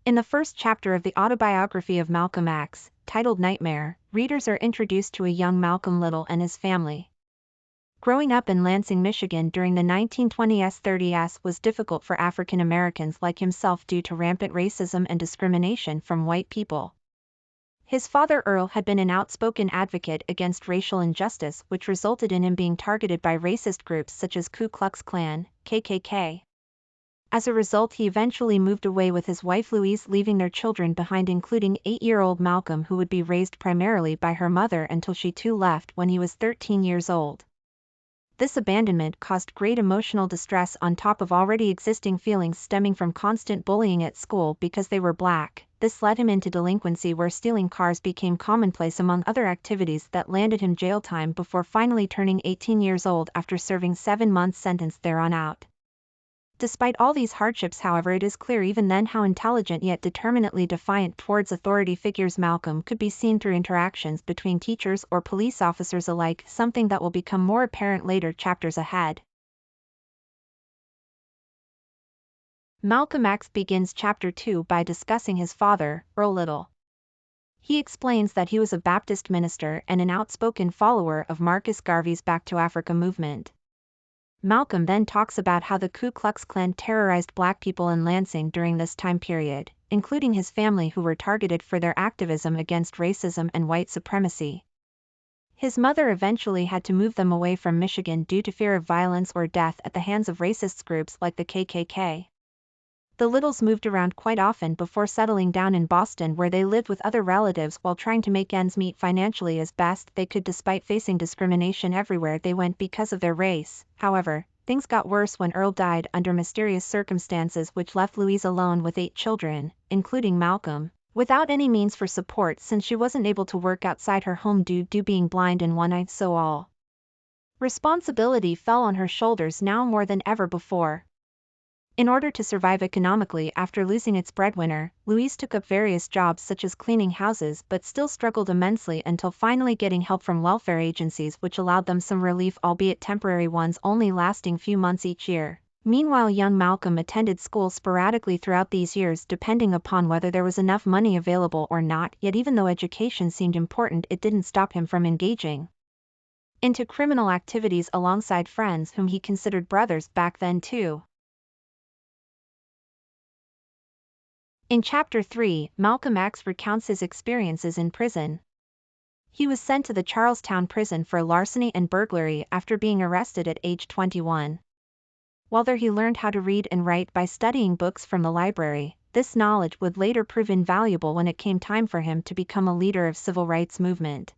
In the first chapter of the Autobiography of Malcolm X, titled Nightmare, readers are introduced to a young Malcolm Little and his family. Growing up in Lansing, Michigan during the 1920s-30s was difficult for African Americans like himself due to rampant racism and discrimination from white people. His father Earl had been an outspoken advocate against racial injustice, which resulted in him being targeted by racist groups such as Ku Klux Klan, KKK. As a result, he eventually moved away with his wife Louise, leaving their children behind, including 8-year-old Malcolm, who would be raised primarily by her mother until she too left when he was 13 years old. This abandonment caused great emotional distress on top of already existing feelings stemming from constant bullying at school because they were black. This led him into delinquency, where stealing cars became commonplace among other activities that landed him jail time before finally turning 18 years old after serving 7-month sentence there on out. Despite all these hardships, however, it is clear even then how intelligent yet determinedly defiant towards authority figures Malcolm could be seen through interactions between teachers or police officers alike, something that will become more apparent later chapters ahead. Malcolm X begins Chapter 2 by discussing his father, Earl Little. He explains that he was a Baptist minister and an outspoken follower of Marcus Garvey's Back to Africa movement. Malcolm then talks about how the Ku Klux Klan terrorized black people in Lansing during this time period, including his family, who were targeted for their activism against racism and white supremacy. His mother eventually had to move them away from Michigan due to fear of violence or death at the hands of racist groups like the KKK. The Littles moved around quite often before settling down in Boston, where they lived with other relatives while trying to make ends meet financially as best they could, despite facing discrimination everywhere they went because of their race. However, things got worse when Earl died under mysterious circumstances, which left Louise alone with 8 children, including Malcolm, without any means for support since she wasn't able to work outside her home due to being blind in one eye, so all responsibility fell on her shoulders now more than ever before. In order to survive economically after losing its breadwinner, Louise took up various jobs such as cleaning houses, but still struggled immensely until finally getting help from welfare agencies, which allowed them some relief, albeit temporary ones only lasting few months each year. Meanwhile, young Malcolm attended school sporadically throughout these years, depending upon whether there was enough money available or not, yet even though education seemed important, it didn't stop him from engaging into criminal activities alongside friends whom he considered brothers back then too. In Chapter 3, Malcolm X recounts his experiences in prison. He was sent to the Charlestown prison for larceny and burglary after being arrested at age 21. While there, he learned how to read and write by studying books from the library. This knowledge would later prove invaluable when it came time for him to become a leader of civil rights movement.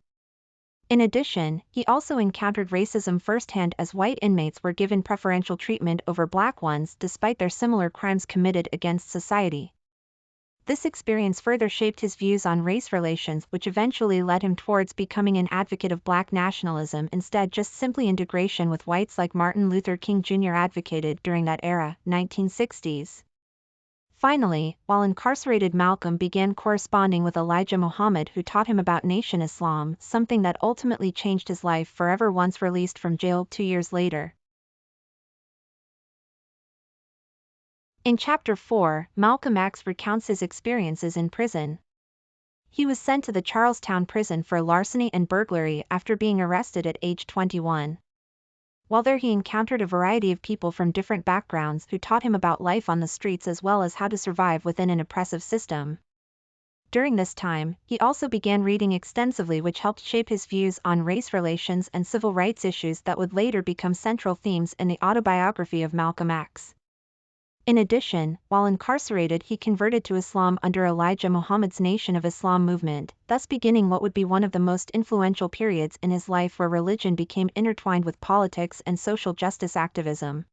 In addition, he also encountered racism firsthand, as white inmates were given preferential treatment over black ones despite their similar crimes committed against society. This experience further shaped his views on race relations, which eventually led him towards becoming an advocate of black nationalism instead just simply integration with whites, like Martin Luther King Jr. advocated during that era, 1960s. Finally, while incarcerated, Malcolm began corresponding with Elijah Muhammad, who taught him about Nation Islam, something that ultimately changed his life forever once released from jail 2 years later. In Chapter 4, Malcolm X recounts his experiences in prison. He was sent to the Charlestown prison for larceny and burglary after being arrested at age 21. While there, he encountered a variety of people from different backgrounds who taught him about life on the streets as well as how to survive within an oppressive system. During this time, he also began reading extensively, which helped shape his views on race relations and civil rights issues that would later become central themes in the Autobiography of Malcolm X. In addition, while incarcerated, he converted to Islam under Elijah Muhammad's Nation of Islam movement, thus beginning what would be one of the most influential periods in his life, where religion became intertwined with politics and social justice activism.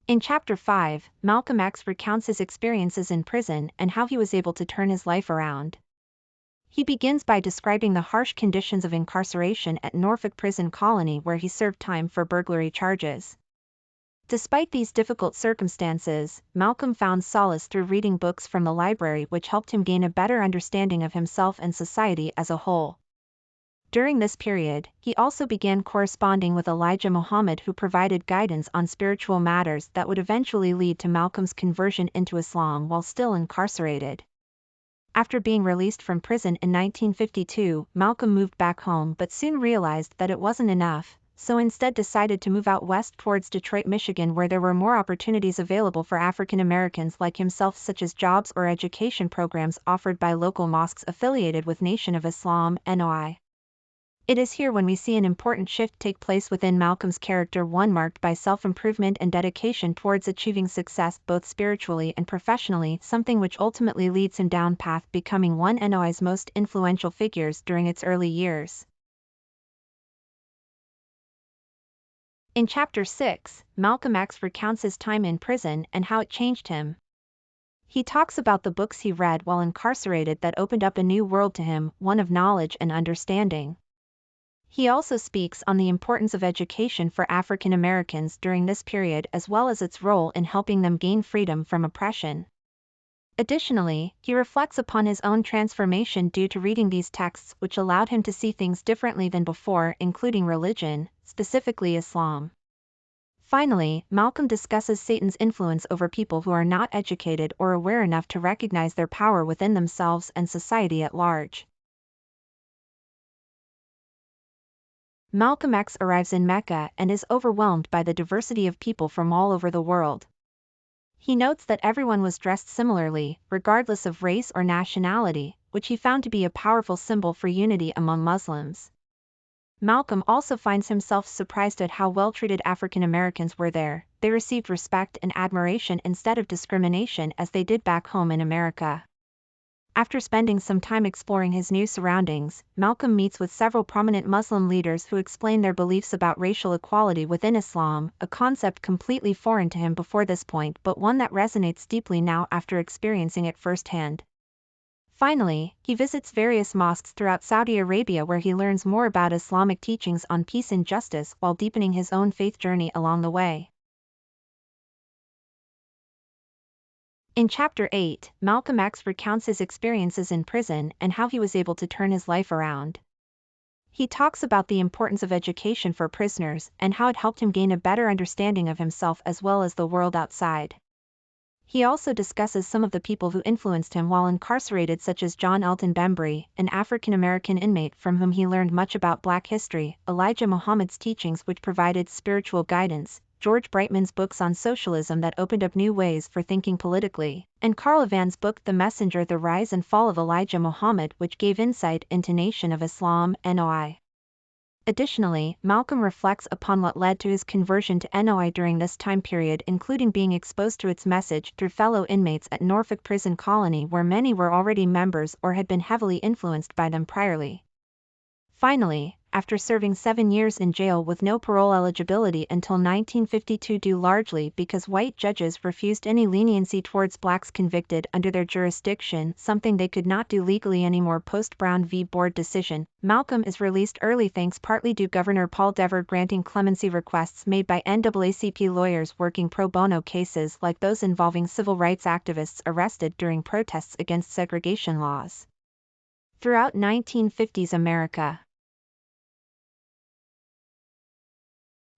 In Chapter 5, Malcolm X recounts his experiences in prison and how he was able to turn his life around. He begins by describing the harsh conditions of incarceration at Norfolk Prison Colony, where he served time for burglary charges. Despite these difficult circumstances, Malcolm found solace through reading books from the library, which helped him gain a better understanding of himself and society as a whole. During this period, he also began corresponding with Elijah Muhammad, who provided guidance on spiritual matters that would eventually lead to Malcolm's conversion into Islam while still incarcerated. After being released from prison in 1952, Malcolm moved back home but soon realized that it wasn't enough, so instead decided to move out west towards Detroit, Michigan, where there were more opportunities available for African Americans like himself, such as jobs or education programs offered by local mosques affiliated with Nation of Islam (NOI). It is here when we see an important shift take place within Malcolm's character, one marked by self-improvement and dedication towards achieving success both spiritually and professionally, something which ultimately leads him down path becoming one of NOI's most influential figures during its early years. In Chapter 6, Malcolm X recounts his time in prison and how it changed him. He talks about the books he read while incarcerated that opened up a new world to him, one of knowledge and understanding. He also speaks on the importance of education for African Americans during this period as well as its role in helping them gain freedom from oppression. Additionally, he reflects upon his own transformation due to reading these texts, which allowed him to see things differently than before, including religion, specifically Islam. Finally, Malcolm discusses Satan's influence over people who are not educated or aware enough to recognize their power within themselves and society at large. Malcolm X arrives in Mecca and is overwhelmed by the diversity of people from all over the world. He notes that everyone was dressed similarly, regardless of race or nationality, which he found to be a powerful symbol for unity among Muslims. Malcolm also finds himself surprised at how well-treated African Americans were there. They received respect and admiration instead of discrimination as they did back home in America. After spending some time exploring his new surroundings, Malcolm meets with several prominent Muslim leaders who explain their beliefs about racial equality within Islam, a concept completely foreign to him before this point but one that resonates deeply now after experiencing it firsthand. Finally, he visits various mosques throughout Saudi Arabia where he learns more about Islamic teachings on peace and justice while deepening his own faith journey along the way. In Chapter 8, Malcolm X recounts his experiences in prison and how he was able to turn his life around. He talks about the importance of education for prisoners and how it helped him gain a better understanding of himself as well as the world outside. He also discusses some of the people who influenced him while incarcerated, such as John Elton Bembry, an African-American inmate from whom he learned much about Black history, Elijah Muhammad's teachings which provided spiritual guidance, George Brightman's books on socialism that opened up new ways for thinking politically, and Carl Evan's book The Messenger: The Rise and Fall of Elijah Muhammad, which gave insight into Nation of Islam (NOI). Additionally, Malcolm reflects upon what led to his conversion to NOI during this time period, including being exposed to its message through fellow inmates at Norfolk Prison Colony where many were already members or had been heavily influenced by them priorly. Finally, after serving 7 years in jail with no parole eligibility until 1952 due largely because white judges refused any leniency towards blacks convicted under their jurisdiction, something they could not do legally anymore post-Brown v. Board decision, Malcolm is released early thanks partly to Governor Paul Dever granting clemency requests made by NAACP lawyers working pro bono cases like those involving civil rights activists arrested during protests against segregation laws. Throughout 1950s America.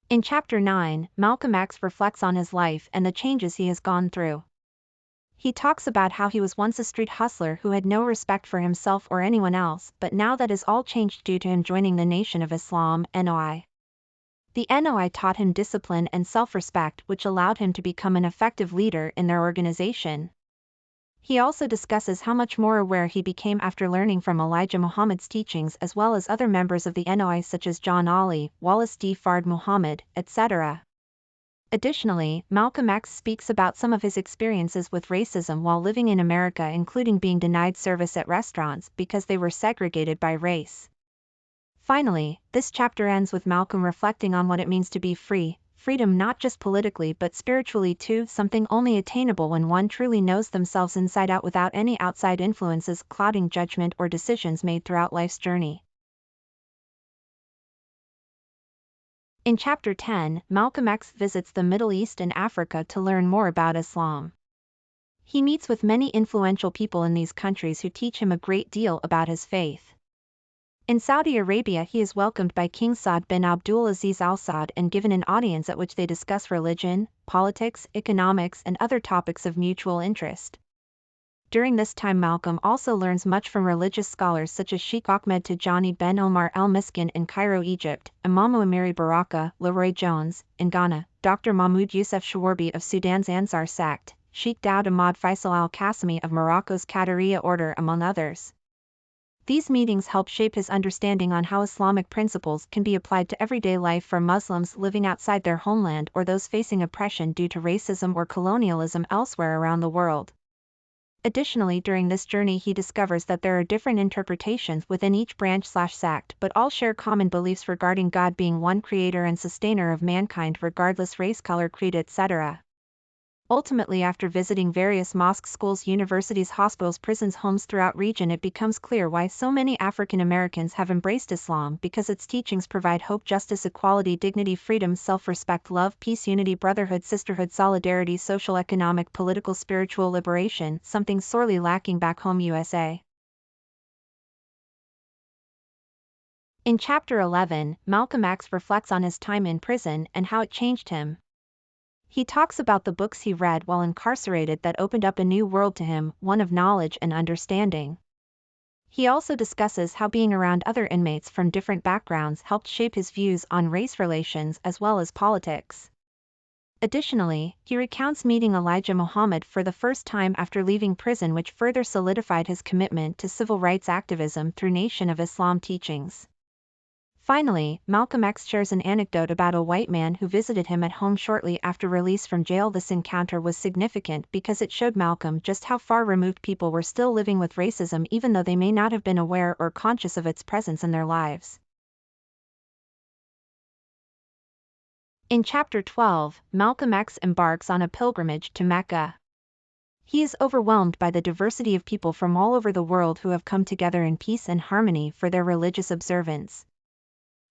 In Chapter 9, Malcolm X reflects on his life and the changes he has gone through. He talks about how he was once a street hustler who had no respect for himself or anyone else, but now that is all changed due to him joining the Nation of Islam (NOI). The NOI taught him discipline and self-respect, which allowed him to become an effective leader in their organization. He also discusses how much more aware he became after learning from Elijah Muhammad's teachings as well as other members of the NOI such as John Ali, Wallace D. Fard Muhammad, etc. Additionally, Malcolm X speaks about some of his experiences with racism while living in America, including being denied service at restaurants because they were segregated by race. Finally, this chapter ends with Malcolm reflecting on what it means to be free, freedom not just politically but spiritually too, something only attainable when one truly knows themselves inside out without any outside influences clouding judgment or decisions made throughout life's journey. In Chapter 10, Malcolm X visits the Middle East and Africa to learn more about Islam. He meets with many influential people in these countries who teach him a great deal about his faith. In Saudi Arabia, he is welcomed by King Saud bin Abdul Aziz Al Saud and given an audience at which they discuss religion, politics, economics, and other topics of mutual interest. During this time, Malcolm also learns much from religious scholars such as Sheikh Ahmed Tijani Ben Omar al-Miskin in Cairo, Egypt, Imamu Amiri Baraka, Leroy Jones, in Ghana, Dr. Mahmoud Youssef Shawarbi of Sudan's Ansar sect, Sheikh Daoud Ahmad Faisal al-Qasimi of Morocco's Qadariya order, among others. These meetings help shape his understanding on how Islamic principles can be applied to everyday life for Muslims living outside their homeland or those facing oppression due to racism or colonialism elsewhere around the world. Additionally, during this journey he discovers that there are different interpretations within each branch/sect, but all share common beliefs regarding God being one creator and sustainer of mankind regardless race, color, creed, etc. Ultimately, after visiting various mosques, schools, universities, hospitals, prisons, homes throughout region, it becomes clear why so many African Americans have embraced Islam, because its teachings provide hope, justice, equality, dignity, freedom, self-respect, love, peace, unity, brotherhood, sisterhood, solidarity, social, economic, political, spiritual liberation, something sorely lacking back home USA. In Chapter 11, Malcolm X reflects on his time in prison and how it changed him. He talks about the books he read while incarcerated that opened up a new world to him, one of knowledge and understanding. He also discusses how being around other inmates from different backgrounds helped shape his views on race relations as well as politics. Additionally, he recounts meeting Elijah Muhammad for the first time after leaving prison, which further solidified his commitment to civil rights activism through Nation of Islam teachings. Finally, Malcolm X shares an anecdote about a white man who visited him at home shortly after release from jail. This encounter was significant because it showed Malcolm just how far removed people were still living with racism, even though they may not have been aware or conscious of its presence in their lives. In Chapter 12, Malcolm X embarks on a pilgrimage to Mecca. He is overwhelmed by the diversity of people from all over the world who have come together in peace and harmony for their religious observance.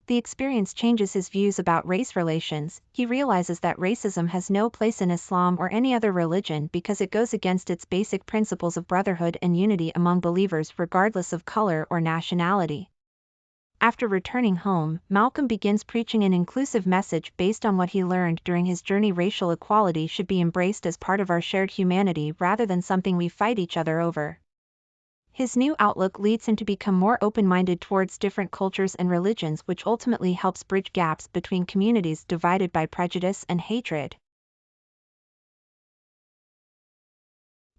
The experience changes his views about race relations. He realizes that racism has no place in Islam or any other religion because it goes against its basic principles of brotherhood and unity among believers regardless of color or nationality. After returning home, Malcolm begins preaching an inclusive message based on what he learned during his journey. Racial equality should be embraced as part of our shared humanity rather than something we fight each other over. His new outlook leads him to become more open-minded towards different cultures and religions, which ultimately helps bridge gaps between communities divided by prejudice and hatred.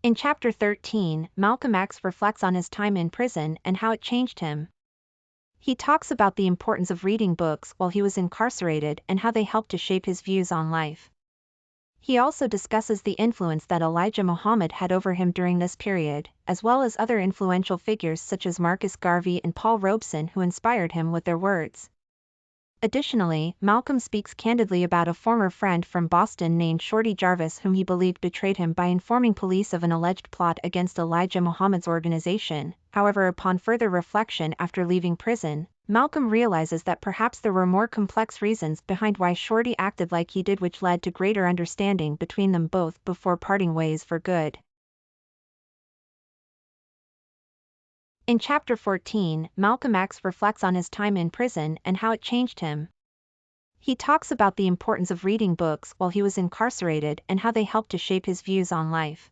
In Chapter 13, Malcolm X reflects on his time in prison and how it changed him. He talks about the importance of reading books while he was incarcerated and how they helped to shape his views on life. He also discusses the influence that Elijah Muhammad had over him during this period, as well as other influential figures such as Marcus Garvey and Paul Robeson who inspired him with their words. Additionally, Malcolm speaks candidly about a former friend from Boston named Shorty Jarvis whom he believed betrayed him by informing police of an alleged plot against Elijah Muhammad's organization. However, upon further reflection after leaving prison, Malcolm realizes that perhaps there were more complex reasons behind why Shorty acted like he did, which led to greater understanding between them both before parting ways for good. In Chapter 14, Malcolm X reflects on his time in prison and how it changed him. He talks about the importance of reading books while he was incarcerated and how they helped to shape his views on life.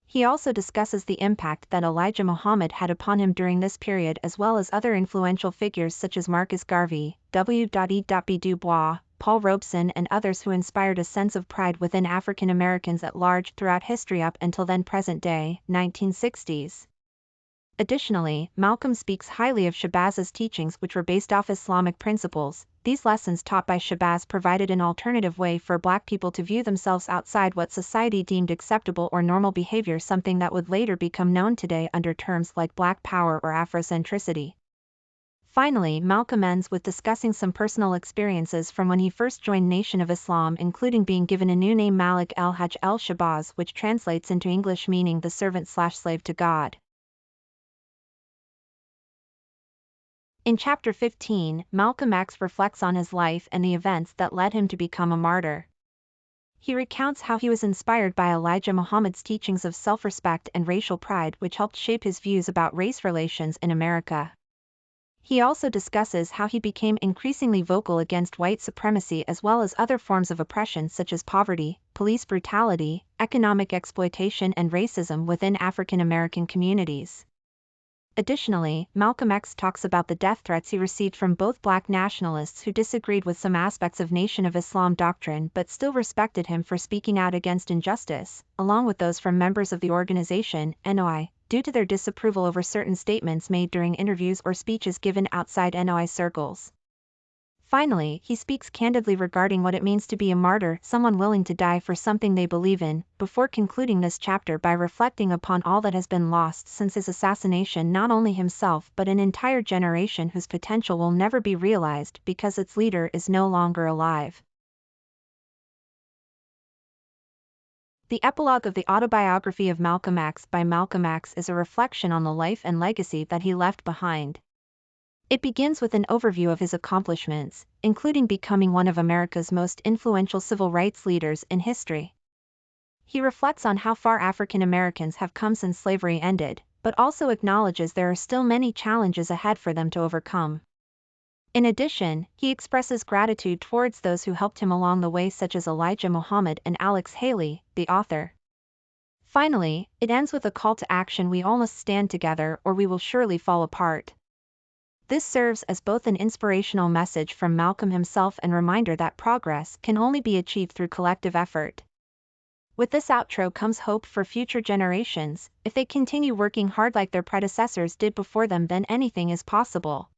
He also discusses the impact that Elijah Muhammad had upon him during this period, as well as other influential figures such as Marcus Garvey, W.E.B. Du Bois, Paul Robeson, and others who inspired a sense of pride within African Americans at large throughout history up until then present day, 1960s. Additionally, Malcolm speaks highly of Shabaz's teachings, which were based off Islamic principles. These lessons taught by Shabaz provided an alternative way for Black people to view themselves outside what society deemed acceptable or normal behavior, something that would later become known today under terms like Black Power or Afrocentricity. Finally, Malcolm ends with discussing some personal experiences from when he first joined Nation of Islam, including being given a new name, Malik el-Hajj el-Shabazz, which translates into English meaning the servant/slave to God. In Chapter 15, Malcolm X reflects on his life and the events that led him to become a martyr. He recounts how he was inspired by Elijah Muhammad's teachings of self-respect and racial pride, which helped shape his views about race relations in America. He also discusses how he became increasingly vocal against white supremacy as well as other forms of oppression such as poverty, police brutality, economic exploitation and racism within African American communities. Additionally, Malcolm X talks about the death threats he received from both black nationalists who disagreed with some aspects of Nation of Islam doctrine but still respected him for speaking out against injustice, along with those from members of the organization, NOI, due to their disapproval over certain statements made during interviews or speeches given outside NOI circles. Finally, he speaks candidly regarding what it means to be a martyr, someone willing to die for something they believe in, before concluding this chapter by reflecting upon all that has been lost since his assassination, not only himself but an entire generation whose potential will never be realized because its leader is no longer alive. The epilogue of the Autobiography of Malcolm X by Malcolm X is a reflection on the life and legacy that he left behind. It begins with an overview of his accomplishments, including becoming one of America's most influential civil rights leaders in history. He reflects on how far African Americans have come since slavery ended, but also acknowledges there are still many challenges ahead for them to overcome. In addition, he expresses gratitude towards those who helped him along the way such as Elijah Muhammad and Alex Haley, the author. Finally, it ends with a call to action: we all must stand together or we will surely fall apart. This serves as both an inspirational message from Malcolm himself and reminder that progress can only be achieved through collective effort. With this outro comes hope for future generations. If they continue working hard like their predecessors did before them, then anything is possible.